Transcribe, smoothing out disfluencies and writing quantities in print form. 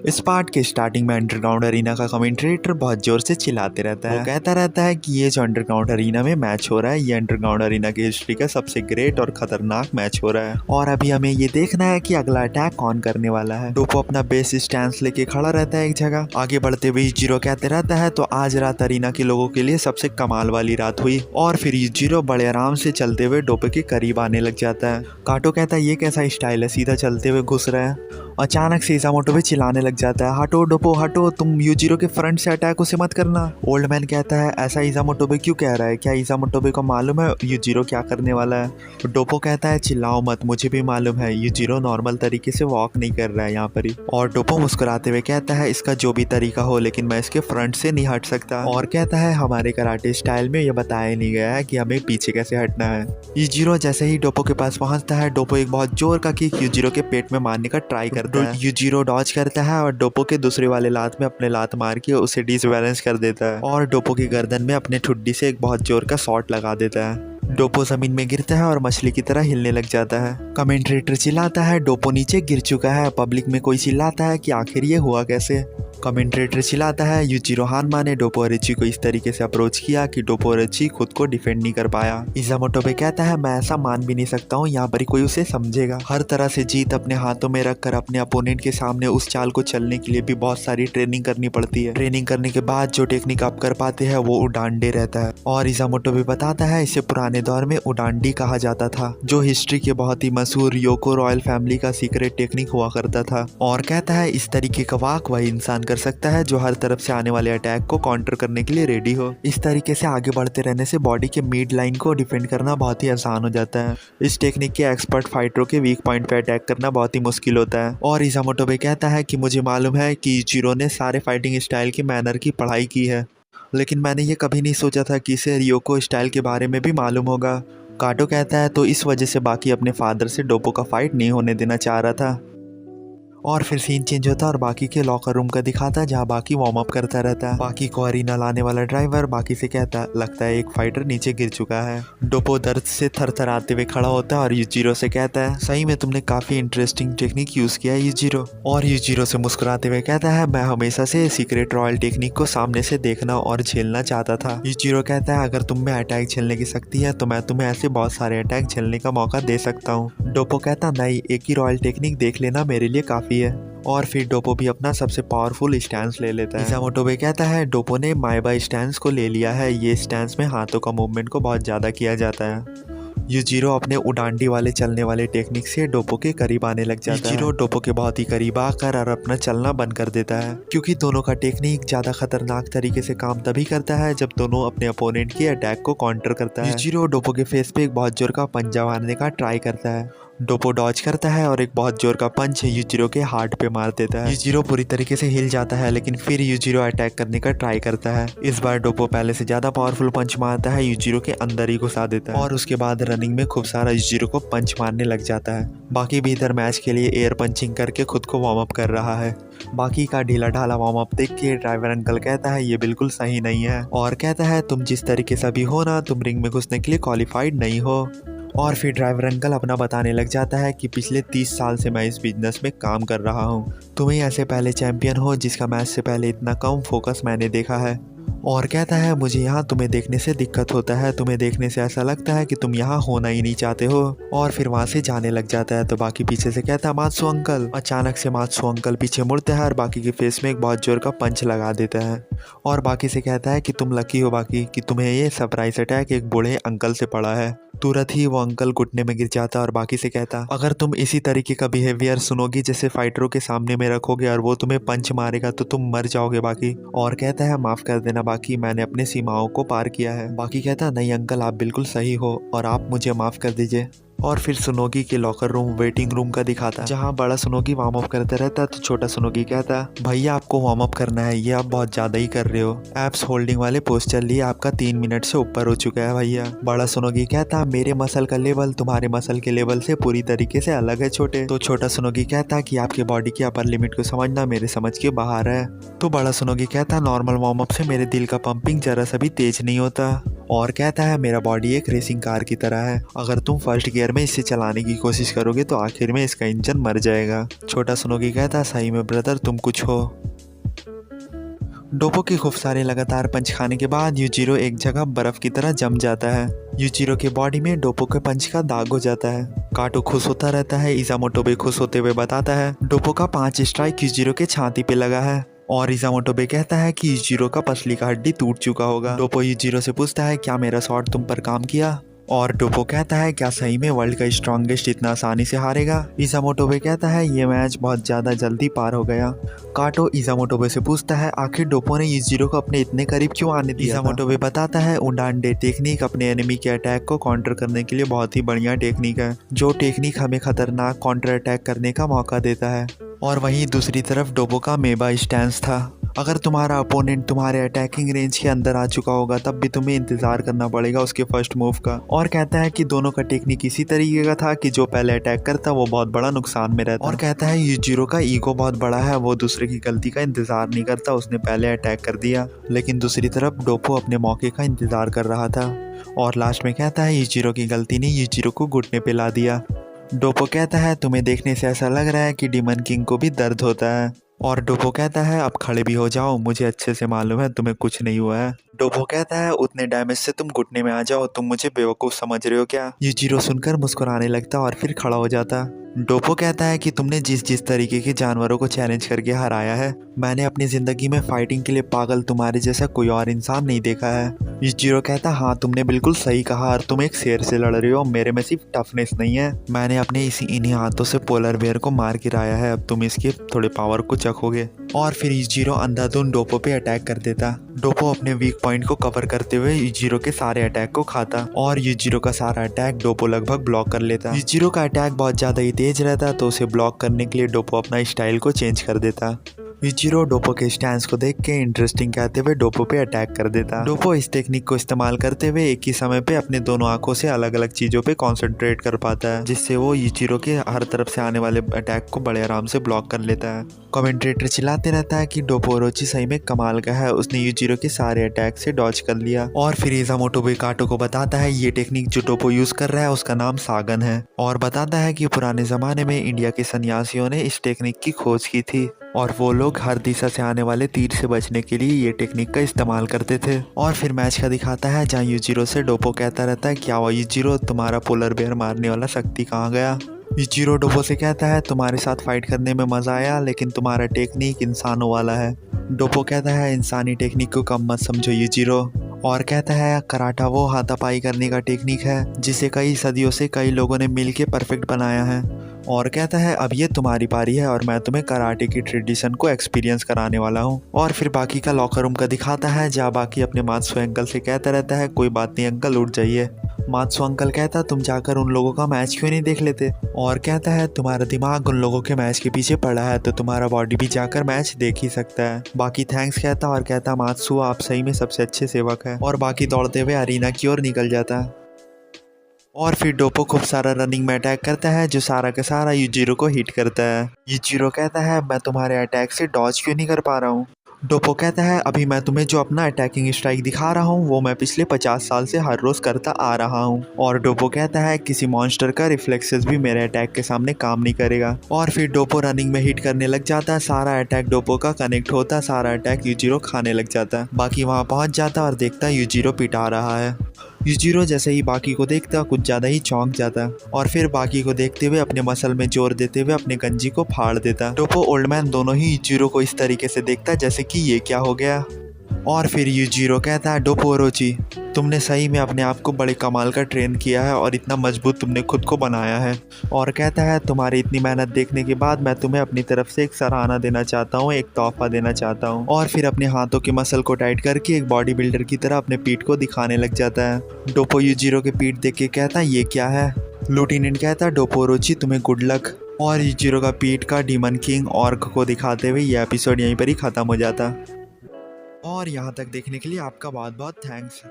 इस पार्ट के स्टार्टिंग में अंडरग्राउंड अरीना का कमेंटेटर बहुत जोर से चिल्लाते रहता है। वो कहता रहता है कि ये जो अंडरग्राउंड अरीना में मैच हो रहा है, ये अंडरग्राउंड अरीना की हिस्ट्री का सबसे ग्रेट और खतरनाक मैच हो रहा है और अभी हमें ये देखना है कि अगला अटैक कौन करने वाला है। डोपो अपना बेस स्टैंस लेके खड़ा रहता है एक जगह। आगे बढ़ते हुए यूजिरो कहते रहता है तो आज रात अरीना के लोगों के लिए सबसे कमाल वाली रात हुई और फिर यूजिरो बड़े आराम से चलते हुए डोपो के करीब आने लग जाता है। काटो कहता है ये कैसा स्टाइल है, सीधा चलते हुए घुस रहा है। अचानक से इज़ामोटो भी चिल्लाने लग जाता है, हटो डोपो हटो, तुम यूजिरो के फ्रंट से अटैक उसे मत करना। ओल्ड मैन कहता है ऐसा इज़ामोटो क्यों कह रहा है, क्या इज़ामोटो को मालूम है यूजिरो क्या करने वाला है। डोपो कहता है चिल्लाओ मत, मुझे भी मालूम है यूजिरो नॉर्मल तरीके से वॉक नहीं कर रहा है यहाँ पर ही। और डोपो मुस्कुराते हुए कहता है इसका जो भी तरीका हो लेकिन मैं इसके फ्रंट से नहीं हट सकता। और कहता है हमारे कराटे स्टाइल में यह बताया नहीं गया है कि हमें पीछे कैसे हटना है। यूजिरो जैसे ही डोपो के पास पहुंचता है, डोपो एक बहुत जोर का किक यूजिरो के पेट में मारने का ट्राई करता है। यूजिरो डॉज करता है और डोपो के दूसरे वाले लात में अपने लात मार के उसे डिसबैलेंस कर देता है और डोपो की गर्दन में अपने ठुड्डी से एक बहुत जोर का शॉट लगा देता है। डोपो जमीन में गिरता है और मछली की तरह हिलने लग जाता है। कमेंटेटर चिल्लाता है डोपो नीचे गिर चुका है। पब्लिक में कोई चिल्लाता है कि आखिर ये हुआ कैसे। कमेंटेटर चिल्लाता है यूजिरो हानमा ने डोपो ओरोची को इस तरीके से अप्रोच किया कि डोपो ओरोची खुद को डिफेंड नहीं कर पाया। इज़ामोटो कहता है मैं ऐसा मान भी नहीं सकता हूँ, यहाँ पर कोई उसे समझेगा। हर तरह से जीत अपने हाथों में रखकर अपने अपोनेंट के सामने उस चाल को चलने के लिए भी बहुत सारी ट्रेनिंग करनी पड़ती है। ट्रेनिंग करने के बाद जो टेक्निक आप कर पाते हैं वो उडांडे रहता है और इज़ामोटो भी बताता है इसे पुराने दौर में उडांडी कहा जाता था, जो हिस्ट्री के बहुत ही मशहूर योको रॉयल फैमिली का सीक्रेट टेक्निक हुआ करता था। और कहता है इस तरीके का वाक वही इंसान कर सकता है जो हर तरफ से आने वाले अटैक को काउंटर करने के लिए रेडी हो। इस तरीके से आगे बढ़ते रहने से बॉडी के मिड लाइन को डिफेंड करना बहुत ही आसान हो जाता है। इस टेक्निक के एक्सपर्ट फाइटरों के वीक पॉइंट पे अटैक करना बहुत ही मुश्किल होता है। और इज़ामोटो कहता है कि मुझे मालूम है कि यूजिरो ने सारे फाइटिंग स्टाइल के मैनर की पढ़ाई की है, लेकिन मैंने ये कभी नहीं सोचा था कि इसे रियोको स्टाइल के बारे में भी मालूम होगा। काटो कहता है तो इस वजह से बाकी अपने फादर से डोपो का फाइट नहीं होने देना चाह रहा था। और फिर सीन चेंज होता है और बाकी के लॉकर रूम का दिखाता है जहाँ बाकी वार्म अप करता रहता है। बाकी को अरीना लाने वाला ड्राइवर बाकी से कहता है लगता है एक फाइटर नीचे गिर चुका है। डोपो दर्द से थरथराते हुए खड़ा होता है और यूजिरो से कहता है सही में तुमने काफी इंटरेस्टिंग टेक्निक यूज किया है यूजिरो। और यूजिरो से मुस्कुराते हुए कहता है मैं हमेशा से सीक्रेट रॉयल टेक्निक को सामने से देखना और झेलना चाहता था। यूजिरो कहता है अगर तुम में अटैक झेलने की शक्ति है तो मैं तुम्हें ऐसे बहुत सारे अटैक झेलने का मौका दे सकता हूँ। डोपो कहता नहीं, एक ही रॉयल टेक्निक देख लेना मेरे लिए काफी है। और फिर डोपो भी अपना सबसे पावरफुल स्टैंस ले लेता है। इज़ामोटो कहता है डोपो ने माइबा स्टैंस को ले लिया है, ये स्टैंस में हाथों का मूवमेंट को बहुत ज़्यादा किया जाता है। यूजिरो अपने उडांडी वाले चलने वाले टेक्निक से डोपो के करीब आने लग जाता है। यूजिरो डोपो के बहुत ही करीब आकर और अपना चलना बंद कर देता है, क्योंकि दोनों का टेक्निक ज़्यादा खतरनाक तरीके से काम तभी करता है जब दोनों अपने अपोनेंट के अटैक को काउंटर करता है। यूजिरो डोपो के फेस पे एक बहुत जोर का पंजा मारने का ट्राई करता है। डोपो डॉज करता है और एक बहुत जोर का पंच यूजिरो के हार्ट पे मार देता है। यूजिरो पूरी तरीके से हिल जाता है, लेकिन फिर यूजिरो अटैक करने का ट्राई करता है। इस बार डोपो पहले से ज्यादा पावरफुल पंच मारता है, यूजिरो के अंदर ही घुसा देता है और उसके बाद रनिंग में खूब सारा यूजिरो को पंच मारने लग जाता है। बाकी भी इधर मैच के लिए एयर पंचिंग करके खुद को वार्म अप कर रहा है। बाकी का ढीला ढाला वार्म अप देख के ड्राइवर अंकल कहता है ये बिल्कुल सही नहीं है और कहता है तुम जिस तरीके से अभी हो ना, तुम रिंग में घुसने के लिए क्वालिफाइड नहीं हो। और फिर ड्राइवर अंकल अपना बताने लग जाता है कि पिछले 30 साल से मैं इस बिजनेस में काम कर रहा हूँ। तुम्हें ऐसे पहले चैंपियन हो जिसका मैच से पहले इतना कम फोकस मैंने देखा है। और कहता है मुझे यहाँ तुम्हें देखने से दिक्कत होता है, तुम्हें देखने से ऐसा लगता है कि तुम यहाँ होना ही नहीं चाहते हो। और फिर वहाँ से जाने लग जाता है तो बाकी पीछे से कहता है मात्सु अंकल। अचानक से मात्सु अंकल पीछे मुड़ते हैं और बाकी के फेस में एक बहुत जोर का पंच लगा देता है और बाकी से कहता है कि तुम लकी हो बाकी कि तुम्हें ये सरप्राइज अटैक एक बूढ़े अंकल से पड़ा है। तुरंत ही वो अंकल घुटने में गिर जाता और बाकी से कहता अगर तुम इसी तरीके का बिहेवियर सुनोगी जैसे फाइटरों के सामने में रखोगे और वो तुम्हें पंच मारेगा तो तुम मर जाओगे बाकी। और कहता है माफ कर देना बाकी, मैंने अपने सीमाओं को पार किया है। बाकी कहता नहीं अंकल आप बिल्कुल सही हो और आप मुझे माफ कर दीजिए। और फिर सुनोगी के लॉकर रूम वेटिंग रूम का दिखाता जहाँ बड़ा सुनोगी वार्म अप करता रहता तो छोटा सुनोगी कहता भैया आपको वार्म अप करना है, ये आप बहुत ज्यादा ही कर रहे हो। एप्स होल्डिंग वाले पोस्टर लिए आपका 3 मिनट से ऊपर हो चुका है भैया। बड़ा सुनोगी कहता मेरे मसल का लेवल तुम्हारे मसल के लेवल से पूरी तरीके से अलग है छोटे। तो छोटा सुनोगी कहता कि आपके बॉडी की अपर लिमिट को समझना मेरे समझ के बाहर है। तो बड़ा सुनोगी कहता नॉर्मल वार्म अप से मेरे दिल का पंपिंग जरा सा भी तेज नहीं होता। और कहता है मेरा बॉडी एक रेसिंग कार की तरह है, अगर तुम फर्स्ट गियर में इसे चलाने की कोशिश करोगे तो आखिर में इसका इंजन मर जाएगा। छोटा सुनोकी कहता है सही में ब्रदर तुम कुछ हो। डोपो के खूब सारे लगातार पंच खाने के बाद यूजिरो एक जगह बर्फ की तरह जम जाता है। यूजिरो के बॉडी में डोपो के पंच का दाग हो जाता है। काटो खुश होता रहता है। इज़ामोटो खुश होते हुए बताता है डोपो का 5 स्ट्राइक यूजिरो के छाती पे लगा है। और इज़ामोटो कहता है कि यूजिरो का पसली का हड्डी टूट चुका होगा। डोपो यूजिरो से पूछता है क्या मेरा शॉट तुम पर काम किया। और डोपो कहता है क्या सही में वर्ल्ड का स्ट्रॉन्गेस्ट इतना आसानी से हारेगा। इज़ामोटो कहता है ये मैच बहुत ज़्यादा जल्दी पार हो गया। काटो इज़ामोटो से पूछता है आखिर डोपो ने यूजिरो को अपने इतने करीब क्यों आने दिया। इज़ामोटो बताता है उंडांडे टेक्निक अपने एनिमी के अटैक को काउंटर करने के लिए बहुत ही बढ़िया टेक्निक है, जो टेक्निक हमें खतरनाक काउंटर अटैक करने का मौका देता है। और वहीं दूसरी तरफ डोपो का मेबा स्टैंस था, अगर तुम्हारा अपोनेंट तुम्हारे अटैकिंग रेंज के अंदर आ चुका होगा तब भी तुम्हें इंतजार करना पड़ेगा उसके फर्स्ट मूव का। और कहता है कि दोनों का टेक्निक इसी तरीके का था कि जो पहले अटैक करता वो बहुत बड़ा नुकसान में रहता। और कहता है यूजिरो का ईगो बहुत बड़ा है, वो दूसरे की गलती का इंतजार नहीं करता, उसने पहले अटैक कर दिया। लेकिन दूसरी तरफ डोपो अपने मौके का इंतजार कर रहा था। और लास्ट में कहता है यूजिरो की गलती ने यूजिरो को घुटने पे ला दिया। डोपो कहता है तुम्हें देखने से ऐसा लग रहा है कि डीमन किंग को भी दर्द होता है। और डोपो कहता है अब खड़े भी हो जाओ, मुझे अच्छे से मालूम है तुम्हें कुछ नहीं हुआ है। डोपो कहता है उतने डैमेज से तुम घुटने में आ जाओ, तुम मुझे बेवकूफ़ समझ रहे हो क्या। यूजिरो सुनकर मुस्कुराने लगता और फिर खड़ा हो जाता। डोपो कहता है कि तुमने जिस तरीके के जानवरों को चैलेंज करके हराया है, मैंने अपनी ज़िंदगी में फाइटिंग के लिए पागल तुम्हारे जैसा कोई और इंसान नहीं देखा है। यूजिरो कहता हाँ तुमने बिल्कुल सही कहा और तुम एक शेर से लड़ रहे हो, मेरे में सिर्फ टफनेस नहीं है, मैंने अपने इन्हीं हाथों से पोलर बेयर को मार गिराया है, अब तुम इसके थोड़े पावर को चखोगे। और फिर यूजिरो अंधाधुंध डोपो पे अटैक कर देता। डोपो अपने वीक पॉइंट को कवर करते हुए यूजिरो के सारे अटैक को खाता और यूजिरो का सारा अटैक डोपो लगभग ब्लॉक कर लेता। यूजिरो का अटैक बहुत ज़्यादा ही तेज रहता तो उसे ब्लॉक करने के लिए डोपो अपना स्टाइल को चेंज कर देता। यूजिरो डोपो के स्टैंस को देख के इंटरेस्टिंग कहते हुए डोपो पे अटैक कर देता। डोपो इस टेक्निक को इस्तेमाल करते हुए एक ही समय पे अपने दोनों आंखों से अलग अलग चीज़ों पे कंसंट्रेट कर पाता है, जिससे वो यूजिरो के हर तरफ से आने वाले अटैक को बड़े आराम से ब्लॉक कर लेता है। कमेंटेटर चिल्लाते रहता है कि डोपो ओरोची सही में कमाल का है, उसने यूजिरो के सारे अटैक से डॉज कर लिया। और फिर इज़ामोटो काटो को बताता है ये टेक्निक जो डोपो यूज़ कर रहा है उसका नाम सागन है, और बताता है कि पुराने ज़माने में इंडिया के सन्यासियों ने इस टेक्निक की खोज की थी और वो लोग हर दिशा से आने वाले तीर से बचने के लिए ये टेक्निक का इस्तेमाल करते थे। और फिर मैच का दिखाता है जहाँ यूजिरो से डोपो कहता रहता है क्या हुआ यूजिरो, तुम्हारा पोलर बेयर मारने वाला शक्ति कहाँ गया। यूजिरो डोपो से कहता है तुम्हारे साथ फाइट करने में मज़ा आया, लेकिन तुम्हारा टेक्निक इंसानों वाला है। डोपो कहता है इंसानी टेक्निक को कम मत समझो यूजिरो, और कहता है कराटा वो हाथापाई करने का टेक्निक है जिसे कई सदियों से कई लोगों ने मिल के परफेक्ट बनाया है। और कहता है अब ये तुम्हारी पारी है और मैं तुम्हें कराटे की ट्रेडिशन को एक्सपीरियंस कराने वाला हूँ। और फिर बाकी का लॉकर रूम का दिखाता है जहाँ बाकी अपने मात्सु अंकल से कहता रहता है कोई बात नहीं अंकल उठ जाइए। मात्सु अंकल कहता तुम जाकर उन लोगों का मैच क्यों नहीं देख लेते। और कहता है तुम्हारा दिमाग उन लोगों के मैच के पीछे पड़ा है तो तुम्हारा बॉडी भी जाकर मैच देख ही सकता है। बाकी थैंक्स कहता और कहता मात्सु आप सही में सबसे अच्छे सेवक है। और बाकी दौड़ते हुए अरीना की ओर निकल जाता है। और फिर डोपो खूब सारा रनिंग में अटैक करता है जो सारा का सारा यूजिरो को हिट करता है। यूजिरो कहता है मैं तुम्हारे अटैक से डॉज क्यों नहीं कर पा रहा हूँ। डोपो कहता है अभी मैं तुम्हें जो अपना अटैकिंग स्ट्राइक दिखा रहा हूँ वो मैं पिछले 50 साल से हर रोज़ करता आ रहा हूँ। और डोपो कहता है किसी मॉन्स्टर का रिफ्लेक्सेस भी मेरे अटैक के सामने काम नहीं करेगा। और फिर डोपो रनिंग में हिट करने लग जाता है, सारा अटैक डोपो का कनेक्ट होता, सारा अटैक यूजिरो खाने लग जाता है। बाकी वहाँ पहुँच जाता और देखता यूजिरो पिटा रहा है। यूजिरो जैसे ही बाकी को देखता कुछ ज़्यादा ही चौंक जाता और फिर बाकी को देखते हुए अपने मसल में जोर देते हुए अपने गंजी को फाड़ देता। डोपो ओल्ड मैन दोनों ही यूजिरो को इस तरीके से देखता जैसे कि ये क्या हो गया। और फिर यूजिरो कहता है डोपो ओरोची तुमने सही में अपने आप को बड़े कमाल का ट्रेन किया है और इतना मजबूत तुमने खुद को बनाया है। और कहता है तुम्हारी इतनी मेहनत देखने के बाद मैं तुम्हें अपनी तरफ से एक सराहना देना चाहता हूँ, एक तोहफा देना चाहता हूँ। और फिर अपने हाथों के मसल को टाइट करके एक बॉडी बिल्डर की तरह अपने पीठ को दिखाने लग जाता है। डोपो यूजिरो के पीठ देख के कहता है ये क्या है। लूटिनेंट कहता है डोपो ओरोची तुम्हें गुड लक। और यूजिरो का पीठ का डीमन किंग ऑर्क को दिखाते हुए यह एपिसोड यहीं पर ही ख़त्म हो जाता। और यहाँ तक देखने के लिए आपका बहुत बहुत थैंक्स।